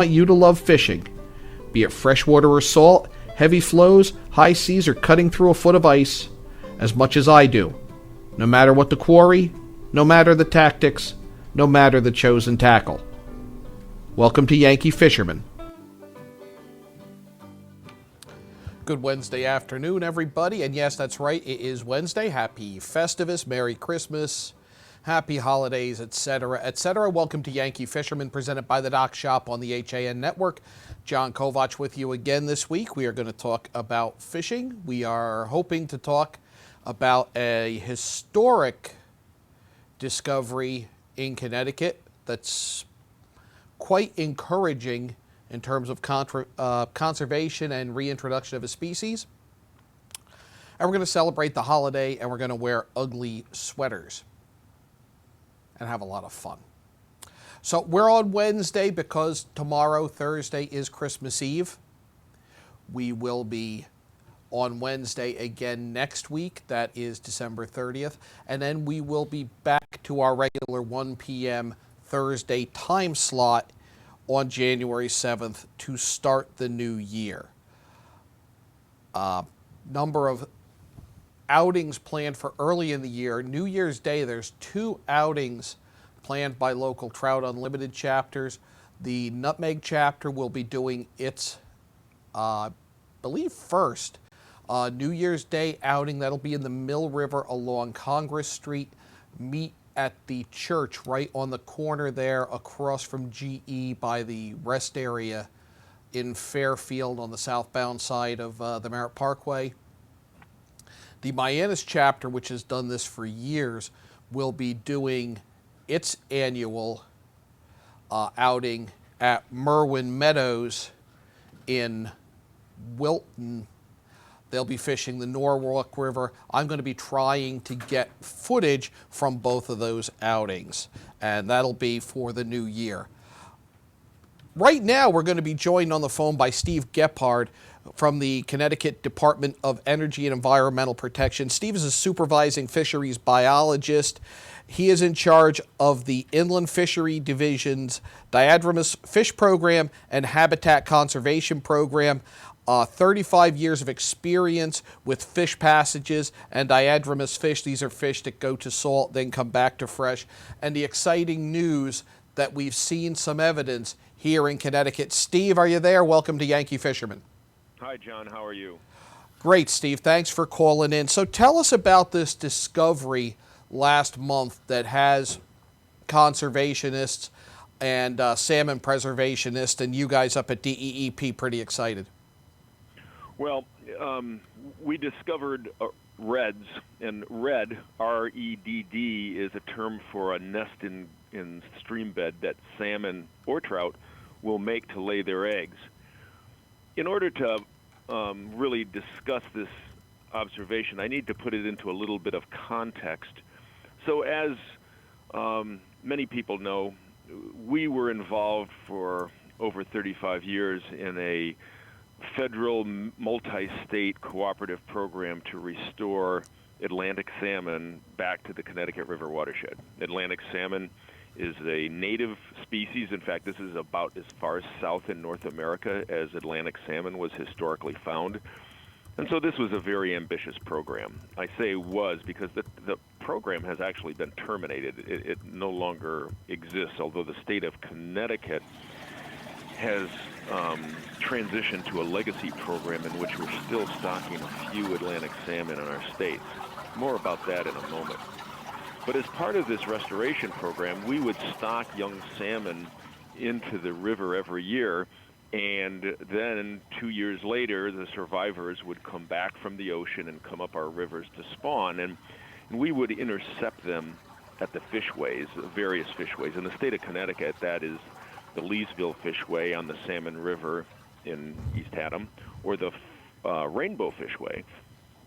want you to love fishing, be it freshwater or salt, heavy flows, high seas, or cutting through a foot of ice, as much as I do. No matter what the quarry, no matter the tactics, no matter the chosen tackle. Welcome to Yankee Fisherman. Good Wednesday afternoon, everybody. And yes, that's right, it is Wednesday. Happy Festivus, Merry Christmas, Happy Holidays, etc., etc. Welcome to Yankee Fisherman, presented by the Dock Shop on the HAN Network. John Kovach with you again this week. We are going to talk about fishing. We are hoping to talk about a historic discovery in Connecticut that's quite encouraging in terms of conservation and reintroduction of a species. And we're going to celebrate the holiday, and we're going to wear ugly sweaters and have a lot of fun. So we're on Wednesday because tomorrow, Thursday, is Christmas Eve. We will be on Wednesday again next week. That is December 30th. And then we will be back to our regular 1 p.m. Thursday time slot on January 7th to start the new year. Number of outings planned for early in the year. New Year's Day, there's 2 outings planned by local Trout Unlimited chapters. The Nutmeg chapter will be doing its, I believe, first New Year's Day outing. That'll be in the Mill River along Congress Street. Meet at the church right on the corner there across from GE by the rest area in Fairfield on the southbound side of the Merritt Parkway. The Mianus chapter, which has done this for years, will be doing its annual outing at Merwin Meadows in Wilton. They'll be fishing the Norwalk River. I'm going to be trying to get footage from both of those outings, and that'll be for the new year. Right now, we're going to be joined on the phone by Steve Gephardt from the Connecticut Department of Energy and Environmental Protection. Steve is a supervising fisheries biologist. He is in charge of the Inland Fishery Division's Diadromous Fish Program and Habitat Conservation Program. 35 years of experience with fish passages and diadromous fish. These are fish that go to salt, then come back to fresh. And the exciting news that we've seen some evidence here in Connecticut. Steve, are you there? Welcome to Yankee Fisherman. Hi, John. How are you? Great, Steve. Thanks for calling in. So tell us about this discovery last month that has conservationists and salmon preservationists and you guys up at DEEP pretty excited. Well, we discovered reds, and red, R-E-D-D, is a term for a nest in stream bed that salmon or trout will make to lay their eggs. In order to really discuss this observation, I need to put it into a little bit of context. So as many people know, we were involved for over 35 years in a federal multi-state cooperative program to restore Atlantic salmon back to the Connecticut River watershed. Atlantic salmon is a native species. In fact, this is about as far south in North America as Atlantic salmon was historically found. And so this was a very ambitious program. I say was because the program has actually been terminated. It no longer exists, although the state of Connecticut has transitioned to a legacy program in which we're still stocking a few Atlantic salmon in our states. More about that in a moment. But as part of this restoration program, we would stock young salmon into the river every year, and then 2 years later, the survivors would come back from the ocean and come up our rivers to spawn, and we would intercept them at the fishways, various fishways. In the state of Connecticut, that is the Leesville Fishway on the Salmon River in East Haddam, or the Rainbow Fishway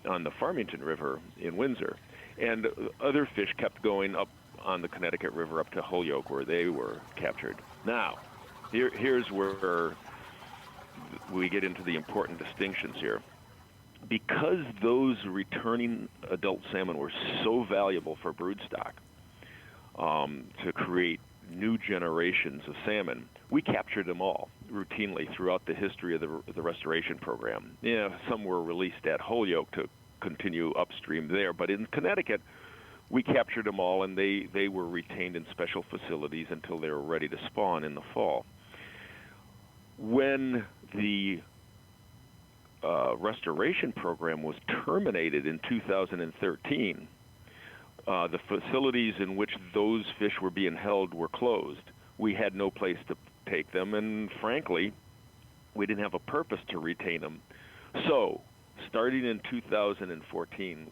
on the Farmington River in Windsor. And other fish kept going up on the Connecticut River up to Holyoke, where they were captured. Now, here's where we get into the important distinctions here. Because those returning adult salmon were so valuable for broodstock, to create new generations of salmon. We captured them all routinely throughout the history of the restoration program. Yeah, some were released at Holyoke to continue upstream there, but in Connecticut, we captured them all, and they were retained in special facilities until they were ready to spawn in the fall. When the restoration program was terminated in 2013, the facilities in which those fish were being held were closed. We had no place to take them, and frankly, we didn't have a purpose to retain them. So, starting in 2014,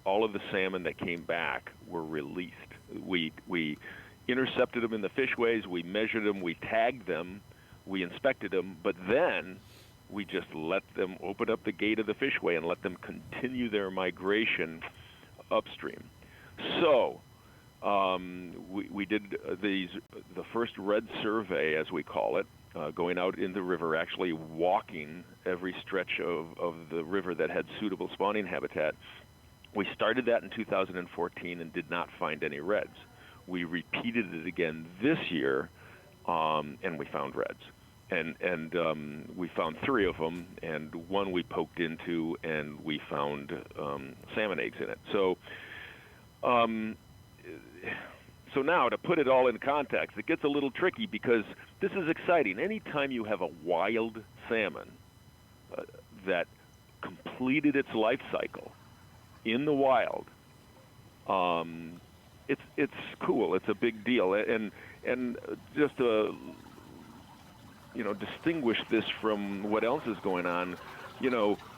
all of the salmon that came back were released. We intercepted them in the fishways, we measured them, we tagged them, we inspected them, but then we just let them open up the gate of the fishway and let them continue their migration upstream. So we did the first red survey, as we call it, going out in the river, actually walking every stretch of the river that had suitable spawning habitat. We started that in 2014 and did not find any reds. We repeated it again this year, and we found reds. And we found 3 of them, and one we poked into, and we found salmon eggs in it. So now, to put it all in context, it gets a little tricky because this is exciting. Anytime you have a wild salmon that completed its life cycle in the wild, it's cool. It's a big deal, and just to distinguish this from what else is going on.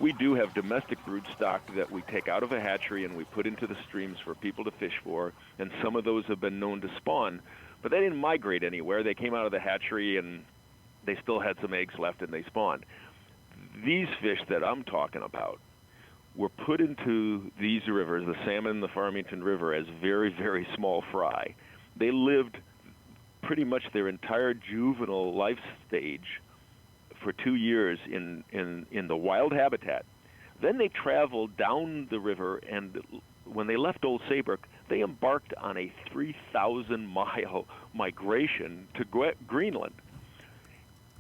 We do have domestic brood stock that we take out of a hatchery and we put into the streams for people to fish for, and some of those have been known to spawn, but they didn't migrate anywhere. They came out of the hatchery and they still had some eggs left and they spawned. These fish that I'm talking about were put into these rivers, the salmon in the Farmington River, as very, very small fry. They lived pretty much their entire juvenile life stage for 2 years in the wild habitat. Then they traveled down the river, and when they left Old Saybrook, they embarked on a 3,000-mile migration to Greenland.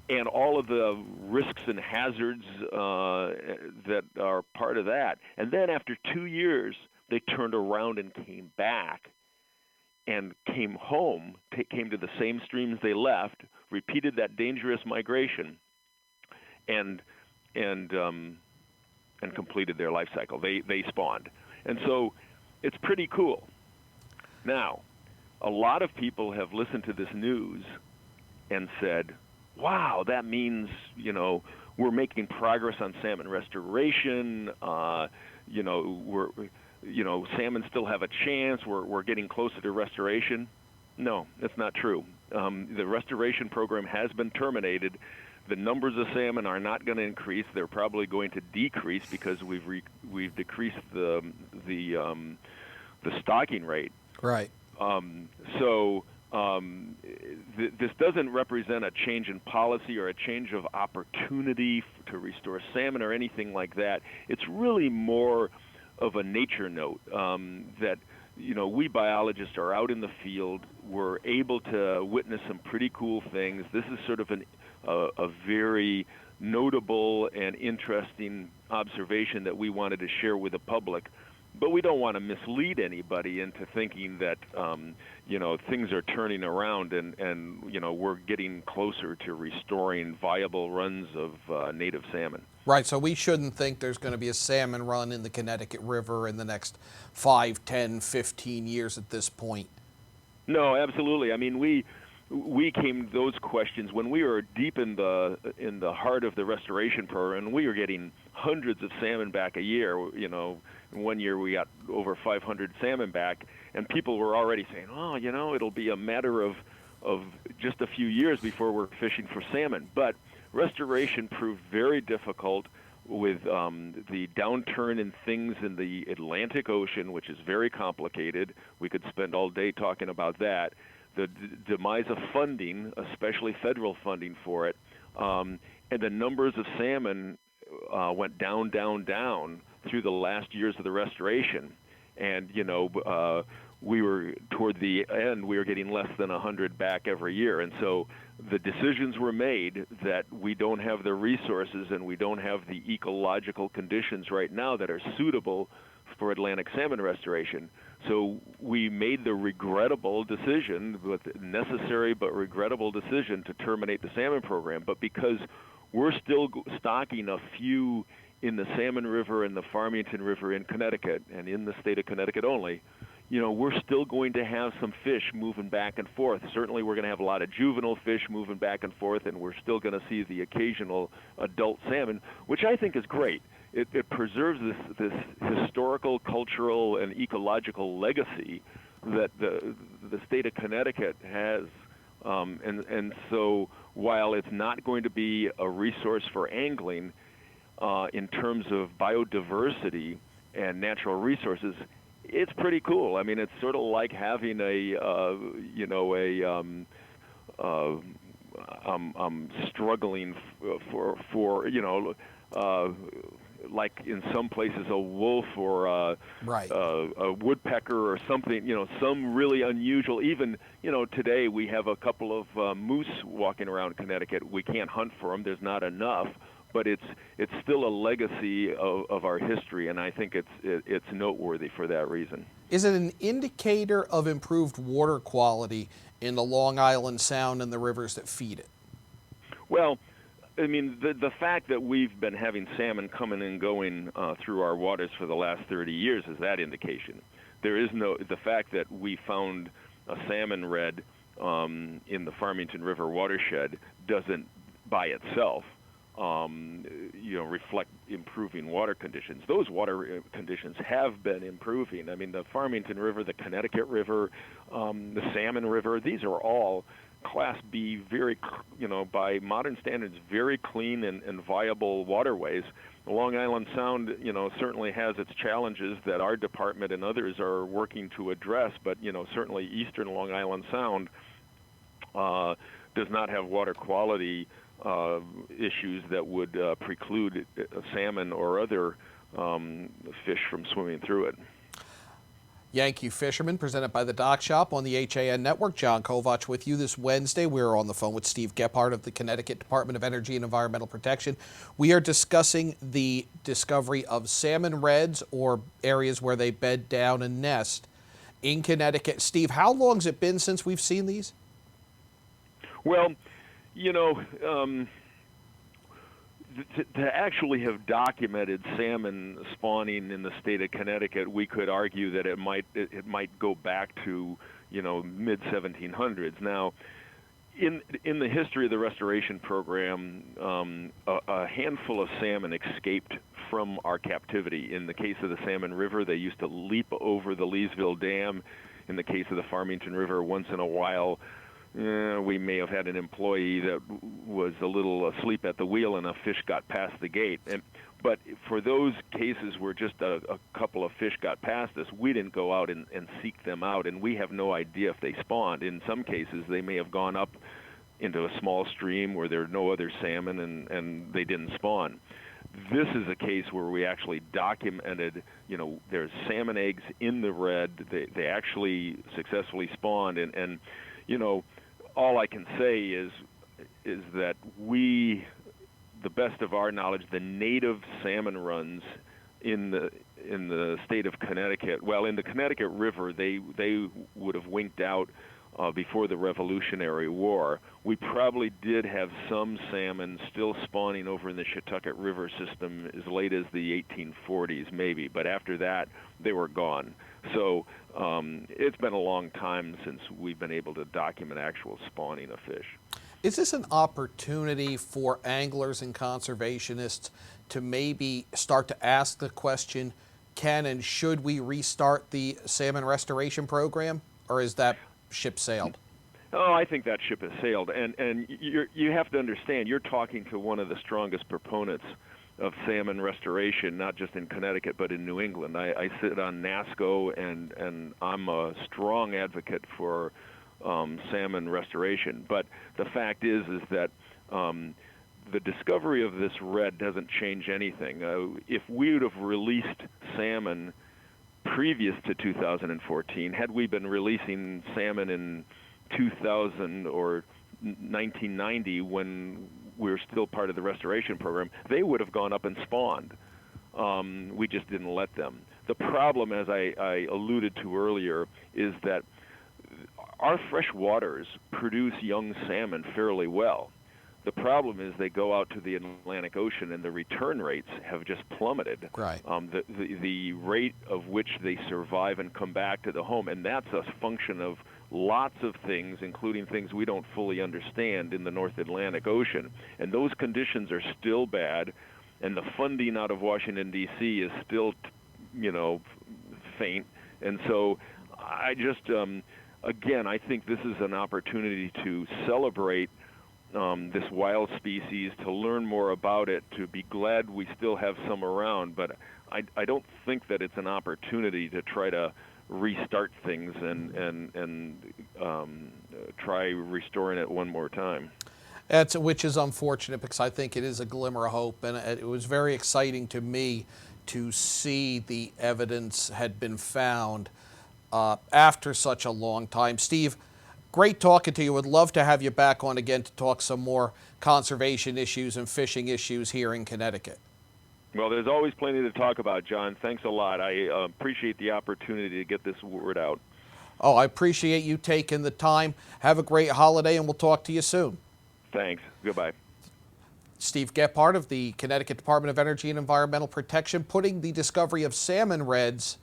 And all of the risks and hazards that are part of that. And then after 2 years, they turned around and came back and came home, came to the same streams they left, repeated that dangerous migration, and completed their life cycle. They spawned. And so it's pretty cool. Now, a lot of people have listened to this news and said, wow, that means, we're making progress on salmon restoration, salmon still have a chance, we're getting closer to restoration. No, that's not true. The restoration program has been terminated. The numbers of salmon are not going to increase. They're probably going to decrease because we've decreased the stocking rate. Right. This doesn't represent a change in policy or a change of opportunity to restore salmon or anything like that. It's really more of a nature note that we biologists are out in the field. We're able to witness some pretty cool things. This is sort of a very notable and interesting observation that we wanted to share with the public. But we don't want to mislead anybody into thinking that things are turning around and we're getting closer to restoring viable runs of native salmon. Right, so we shouldn't think there's going to be a salmon run in the Connecticut River in the next 5, 10, 15 years at this point. No, absolutely. I mean, we came to those questions when we were deep in the heart of the restoration program, and we were getting hundreds of salmon back a year. One year we got over 500 salmon back, and people were already saying, it'll be a matter of just a few years before we're fishing for salmon. But restoration proved very difficult with the downturn in things in the Atlantic Ocean, which is very complicated. We could spend all day talking about that. The demise of funding, especially federal funding for it, and the numbers of salmon went down through the last years of the restoration. And, we were toward the end, we were getting less than 100 back every year. And so the decisions were made that we don't have the resources and we don't have the ecological conditions right now that are suitable for Atlantic salmon restoration. So we made the regrettable decision, necessary but regrettable decision, to terminate the salmon program. But because we're still stocking a few in the Salmon River and the Farmington River in Connecticut, and in the state of Connecticut only, we're still going to have some fish moving back and forth. Certainly we're going to have a lot of juvenile fish moving back and forth, and we're still going to see the occasional adult salmon, which I think is great. It preserves this historical, cultural, and ecological legacy that the state of Connecticut has. And so while it's not going to be a resource for angling in terms of biodiversity and natural resources, it's pretty cool. I mean, it's sort of like having struggling for like in some places a wolf or a woodpecker or something, some really unusual. Even, today we have a couple of moose walking around Connecticut. We can't hunt for them. There's not enough. But it's still a legacy of our history, and I think it's noteworthy for that reason. Is it an indicator of improved water quality in the Long Island Sound and the rivers that feed it? Well, I mean, the fact that we've been having salmon coming and going through our waters for the last 30 years is that indication. The fact that we found a salmon red in the Farmington River watershed doesn't by itself reflect improving water conditions. Those water conditions have been improving. I mean, the Farmington River, the Connecticut River, the Salmon River, these are all Class B, very, by modern standards, very clean and viable waterways. The Long Island Sound, certainly has its challenges that our department and others are working to address, but, certainly eastern Long Island Sound does not have water quality issues that would preclude salmon or other fish from swimming through it. Yankee Fisherman, presented by the Dock Shop on the HAN Network. John Kovach with you this Wednesday. We're on the phone with Steve Gephardt of the Connecticut Department of Energy and Environmental Protection. We are discussing the discovery of salmon reds, or areas where they bed down and nest, in Connecticut. Steve, how long has it been since we've seen these? Well, to actually have documented salmon spawning in the state of Connecticut, we could argue that it might go back to mid 1700s. Now, in the history of the restoration program, a handful of salmon escaped from our captivity. In the case of the Salmon River, they used to leap over the Leesville Dam. In the case of the Farmington River, once in a while, we may have had an employee that was a little asleep at the wheel and a fish got past the gate. But for those cases where just a couple of fish got past us, we didn't go out and seek them out, and we have no idea if they spawned. In some cases, they may have gone up into a small stream where there are no other salmon, and they didn't spawn. This is a case where we actually documented, there's salmon eggs in the red. They actually successfully spawned, and all I can say is that the best of our knowledge, the native salmon runs in the state of Connecticut, well, in the Connecticut River, they would have winked out before the Revolutionary War. We probably did have some salmon still spawning over in the Shetucket River system as late as the 1840s, maybe, but after that, they were gone. So it's been a long time since we've been able to document actual spawning of fish. Is this an opportunity for anglers and conservationists to maybe start to ask the question, can and should we restart the salmon restoration program, or is that ship sailed? Oh, I think that ship has sailed, and you have to understand, you're talking to one of the strongest proponents of salmon restoration, not just in Connecticut, but in New England. I sit on NASCO, and I'm a strong advocate for salmon restoration. But the fact is that the discovery of this red doesn't change anything. If we would have released salmon previous to 2014, had we been releasing salmon in 2000 or 1990 when we were still part of the restoration program, they would have gone up and spawned. We just didn't let them. The problem, as I alluded to earlier, is that our fresh waters produce young salmon fairly well. The problem is they go out to the Atlantic Ocean and the return rates have just plummeted. Right. The rate of which they survive and come back to the home, and that's a function of lots of things, including things we don't fully understand in the North Atlantic Ocean. And those conditions are still bad, and the funding out of Washington, D.C. is still, faint. And so I just, again, I think this is an opportunity to celebrate this wild species, to learn more about it, to be glad we still have some around. But I don't think that it's an opportunity to try to restart things and try restoring it one more time. Which is unfortunate, because I think it is a glimmer of hope, and it was very exciting to me to see the evidence had been found after such a long time. Steve, great talking to you. Would love to have you back on again to talk some more conservation issues and fishing issues here in Connecticut. Well, there's always plenty to talk about, John. Thanks a lot. I appreciate the opportunity to get this word out. Oh, I appreciate you taking the time. Have a great holiday, and we'll talk to you soon. Thanks. Goodbye. Steve Gephardt of the Connecticut Department of Energy and Environmental Protection, putting the discovery of salmon reds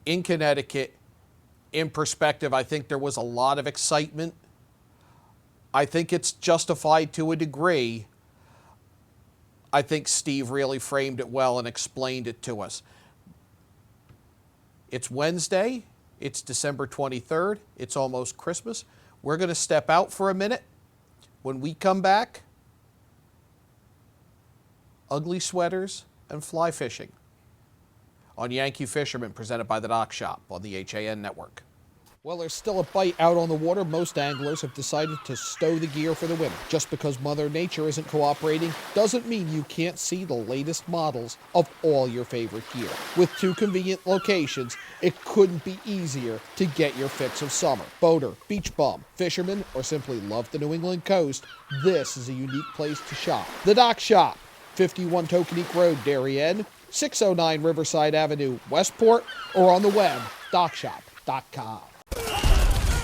in Connecticut in perspective. I think there was a lot of excitement. I think it's justified to a degree. I think Steve really framed it well and explained it to us. It's Wednesday. It's December 23rd. It's almost Christmas. We're going to step out for a minute. When we come back, ugly sweaters and fly fishing on Yankee Fisherman, presented by the Dock Shop on the HAN Network. Well, there's still a bite out on the water. Most anglers have decided to stow the gear for the winter. Just because Mother Nature isn't cooperating doesn't mean you can't see the latest models of all your favorite gear. With 2 convenient locations, it couldn't be easier to get your fix of summer. Boater, beach bum, fisherman, or simply love the New England coast, this is a unique place to shop. The Dock Shop, 51 Tokenique Road, Darien, 609 Riverside Avenue, Westport, or on the web, dockshop.com.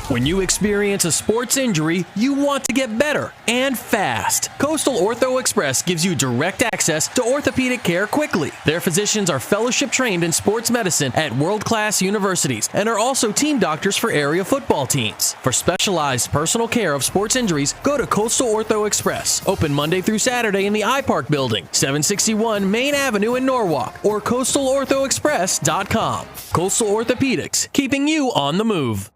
When you experience a sports injury, you want to get better and fast. Coastal Ortho Express gives you direct access to orthopedic care quickly. Their physicians are fellowship trained in sports medicine at world-class universities and are also team doctors for area football teams. For specialized personal care of sports injuries, go to Coastal Ortho Express. Open Monday through Saturday in the iPark Building, 761 Main Avenue in Norwalk, or coastalorthoexpress.com. Coastal Orthopedics, keeping you on the move.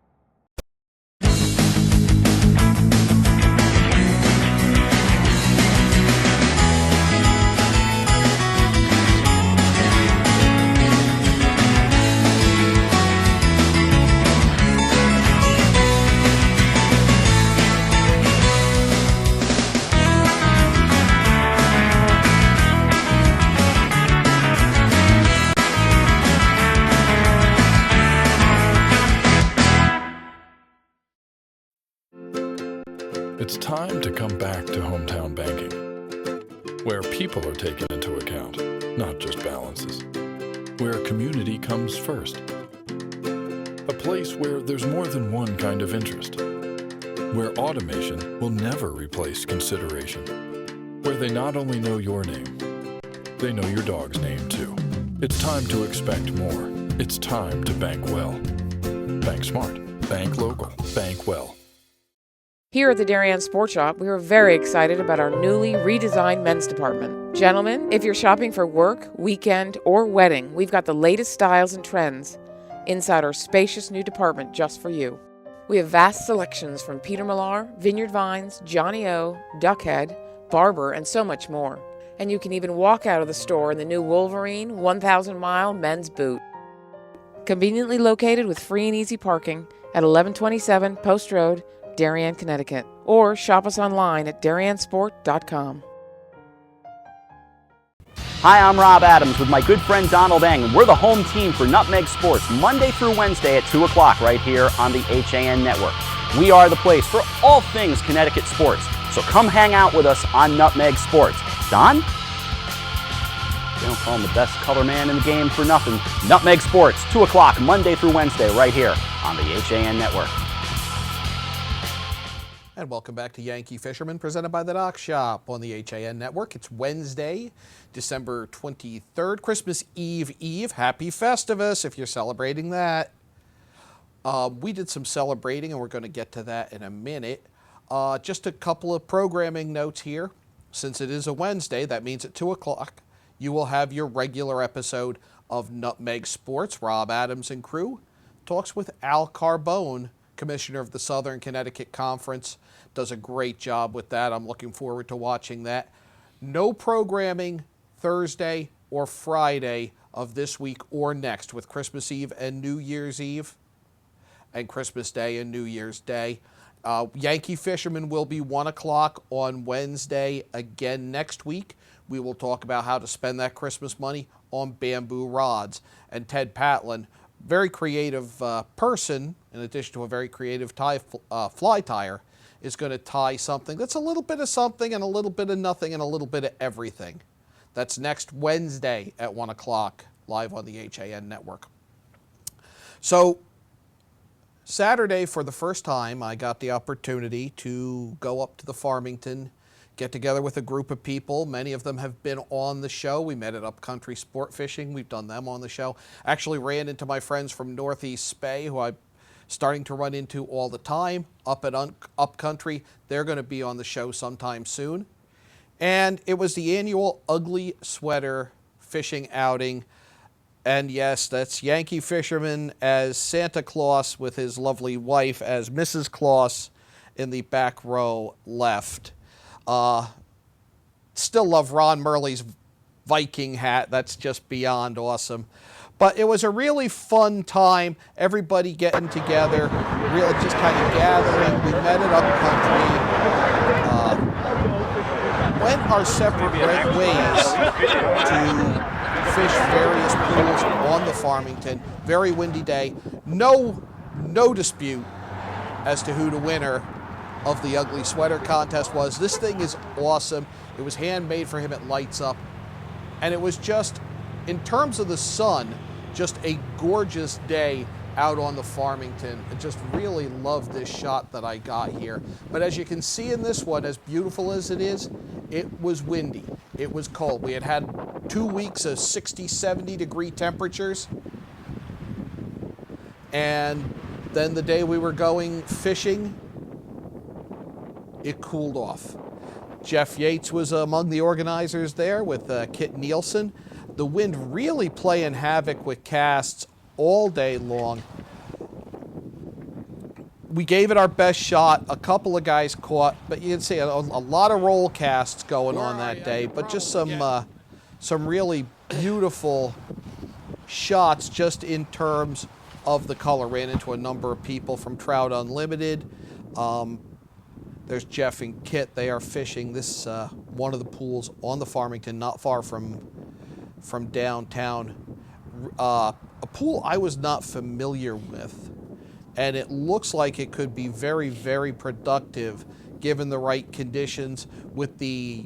It's time to come back to hometown banking, where people are taken into account, not just balances, where community comes first, a place where there's more than one kind of interest, where automation will never replace consideration, where they not only know your name, they know your dog's name too. It's time to expect more. It's time to bank well. Bank smart. Bank local. Bank well. Here at the Darien Sports Shop, we are very excited about our newly redesigned men's department. Gentlemen, if you're shopping for work, weekend, or wedding, we've got the latest styles and trends inside our spacious new department just for you. We have vast selections from Peter Millar, Vineyard Vines, Johnny O, Duckhead, Barber, and so much more. And you can even walk out of the store in the new Wolverine 1,000-mile men's boot. Conveniently located with free and easy parking at 1127 Post Road, Darien, Connecticut, or shop us online at dariensport.com. Hi, I'm Rob Adams with my good friend Donald Eng, and we're the home team for Nutmeg Sports, Monday through Wednesday at 2 o'clock right here on the HAN Network. We are the place for all things Connecticut sports, so come hang out with us on Nutmeg Sports. Don? They don't call him the best color man in the game for nothing. Nutmeg Sports, 2 o'clock, Monday through Wednesday right here on the HAN Network. And welcome back to Yankee Fisherman, presented by the Dock Shop on the HAN Network. It's Wednesday, December 23rd, Christmas Eve. Happy Festivus if you're celebrating that. We did some celebrating, and we're going to get to that in a minute. Just a couple of programming notes here. Since it is a Wednesday, that means at 2 o'clock, you will have your regular episode of Nutmeg Sports. Rob Adams and crew talks with Al Carbone, Commissioner of the Southern Connecticut Conference. Does a great job with that. I'm looking forward to watching that. No programming Thursday or Friday of this week or next, with Christmas Eve and New Year's Eve, and Christmas Day and New Year's Day. Yankee Fisherman will be 1 o'clock on Wednesday again next week. We will talk about how to spend that Christmas money on bamboo rods. And Ted Patlin, very creative person, in addition to a very creative fly tyer, is going to tie something that's a little bit of something and a little bit of nothing and a little bit of everything. That's next Wednesday at 1 o'clock, live on the HAN Network. So Saturday, for the first time, I got the opportunity to go up to the Farmington, get together with a group of people. Many of them have been on the show. We met at Upcountry Sport Fishing. We've done them on the show. Actually ran into my friends from Northeast Spay, who I'm starting to run into all the time up at Upcountry. They're going to be on the show sometime soon. And it was the annual Ugly Sweater fishing outing. And yes, that's Yankee Fisherman as Santa Claus with his lovely wife as Mrs. Claus in the back row left. Still love Ron Murley's Viking hat. That's just beyond awesome. But it was a really fun time, everybody getting together, really just kind of gathering. We met at Upcountry, went our separate ways to fish various pools on the Farmington. Very windy day. No dispute as to who the winner of the Ugly Sweater contest was. This thing is awesome. It was handmade for him. It lights up. And it was just, in terms of the sun, just a gorgeous day out on the Farmington. I just really love this shot that I got here. But as you can see in this one, as beautiful as it is, it was windy. It was cold. We had 2 weeks of 60, 70 degree temperatures. And then the day we were going fishing, it cooled off. Jeff Yates was among the organizers there with Kit Nielsen. The wind really playing havoc with casts all day long. We gave it our best shot. A couple of guys caught, but you can see a lot of roll casts going on that day, but just some really beautiful shots just in terms of the color. Ran into a number of people from Trout Unlimited. There's Jeff and Kit. They are fishing this one of the pools on the Farmington, not far from downtown. A pool I was not familiar with, and it looks like it could be very, very productive given the right conditions with the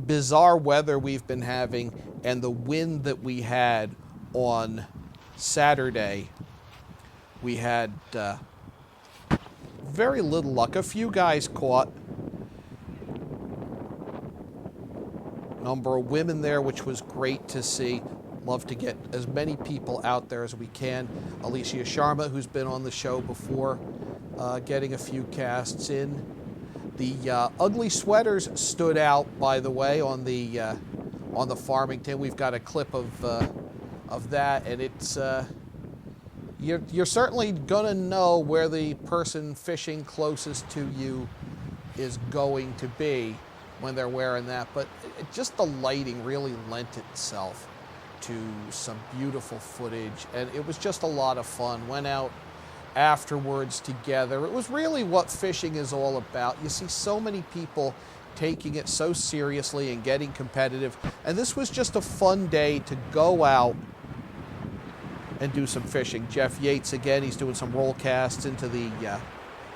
bizarre weather we've been having and the wind that we had on Saturday. We had very little luck. A few guys caught. Number of women there, which was great to see. Love to get as many people out there as we can. Alicia Sharma, who's been on the show before, getting a few casts in. The Ugly Sweaters stood out, by the way, on the Farmington. We've got a clip of that, and it's you're certainly gonna know where the person fishing closest to you is going to be when they're wearing that. But just the lighting really lent itself to some beautiful footage, and it was just a lot of fun. Went out afterwards together. It was really what fishing is all about. You see so many people taking it so seriously and getting competitive. And this was just a fun day to go out and do some fishing. Jeff Yates, again, he's doing some roll casts into the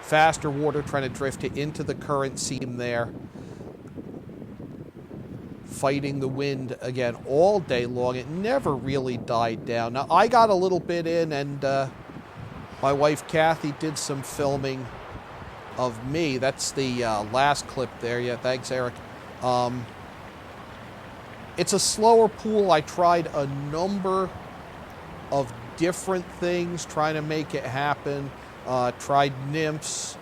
faster water, trying to drift it into the current seam there. Fighting the wind again all day long. It never really died down. Now, I got a little bit in, and my wife Kathy did some filming of me. That's the last clip there. Yeah, thanks, Eric. It's a slower pool. I tried a number of different things trying to make it happen. Tried nymphs,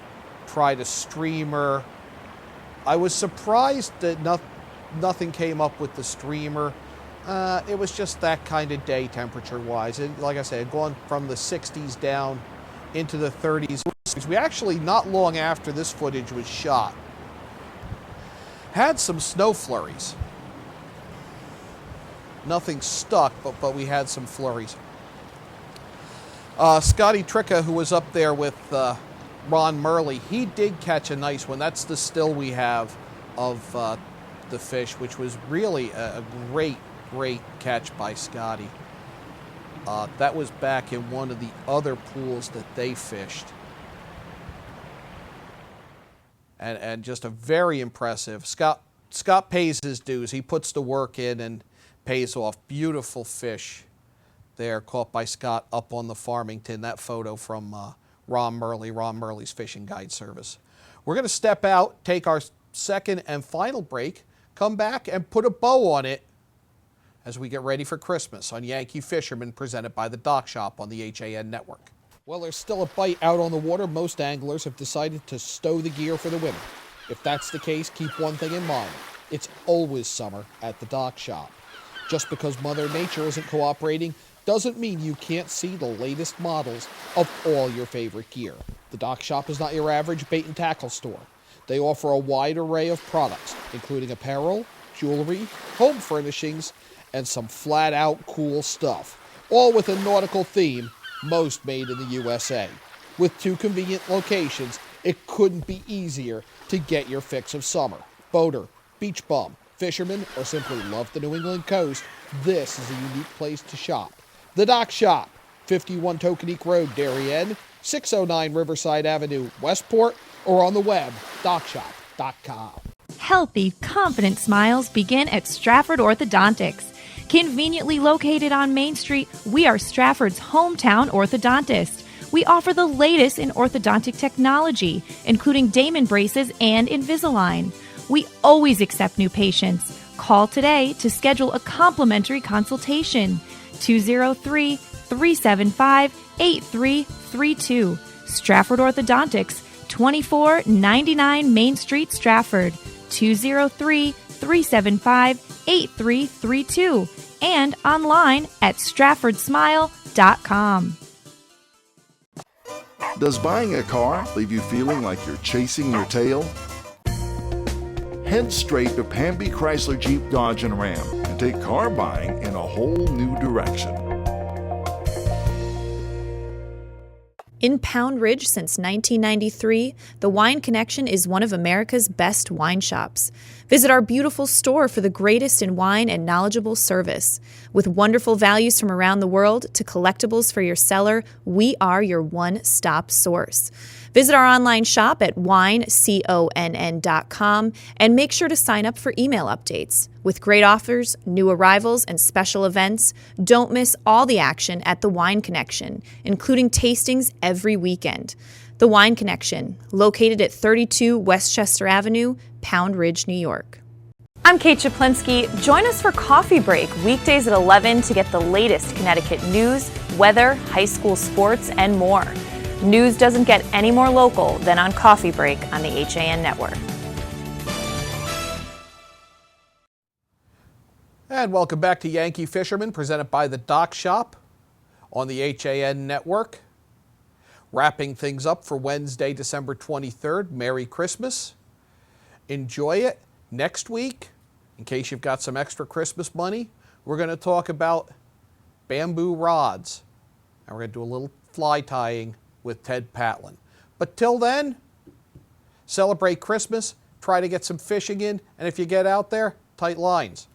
tried a streamer. I was surprised that nothing came up with the streamer. It was just that kind of day temperature-wise. Like I said, gone from the 60s down into the 30s. We actually, not long after this footage was shot, had some snow flurries. Nothing stuck, but we had some flurries. Scotty Tricka, who was up there with Ron Murley, he did catch a nice one. That's the still we have of the fish, which was really a great catch by Scotty. That was back in one of the other pools that they fished. And just a very impressive. Scott pays his dues. He puts the work in and pays off. Beautiful fish there caught by Scott up on the Farmington. That photo from Ron Murley's Fishing Guide Service. We're going to step out, take our second and final break, come back and put a bow on it as we get ready for Christmas on Yankee Fisherman, presented by the Dock Shop on the HAN Network. Well, there's still a bite out on the water. Most anglers have decided to stow the gear for the winter. If that's the case, keep one thing in mind. It's always summer at the Dock Shop. Just because Mother Nature isn't cooperating doesn't mean you can't see the latest models of all your favorite gear. The Dock Shop is not your average bait and tackle store. They offer a wide array of products, including apparel, jewelry, home furnishings, and some flat-out cool stuff, all with a nautical theme, most made in the USA. With 2 convenient locations, it couldn't be easier to get your fix of summer. Boater, beach bum, fisherman, or simply love the New England coast, this is a unique place to shop. The Dock Shop, 51 Tokenique Road, Darien, 609 Riverside Avenue, Westport, or on the web, dockshop.com. Healthy, confident smiles begin at Stratford Orthodontics. Conveniently located on Main Street, we are Stratford's hometown orthodontist. We offer the latest in orthodontic technology, including Damon braces and Invisalign. We always accept new patients. Call today to schedule a complimentary consultation. 203-375-8332. Stratford Orthodontics, 2499 Main Street, Stratford. 203-375-8332. And online at stratfordsmile.com. Does buying a car leave you feeling like you're chasing your tail? Head straight to Pamby Chrysler Jeep Dodge and Ram and take car buying in a whole new direction. In Pound Ridge since 1993, the Wine Connection is one of America's best wine shops. Visit our beautiful store for the greatest in wine and knowledgeable service. With wonderful values from around the world to collectibles for your cellar, we are your one-stop source. Visit our online shop at wineconn.com and make sure to sign up for email updates. With great offers, new arrivals, and special events, don't miss all the action at the Wine Connection, including tastings every weekend. The Wine Connection, located at 32 Westchester Avenue, Pound Ridge, New York. I'm Kate Chaplinsky. Join us for Coffee Break, weekdays at 11 to get the latest Connecticut news, weather, high school sports, and more. News doesn't get any more local than on Coffee Break on the HAN Network. And welcome back to Yankee Fisherman, presented by the Dock Shop on the HAN Network. Wrapping things up for Wednesday, December 23rd. Merry Christmas. Enjoy it. Next week, in case you've got some extra Christmas money, we're going to talk about bamboo rods. And we're going to do a little fly tying with Ted Patlin. But till then, celebrate Christmas, try to get some fishing in, and if you get out there, tight lines.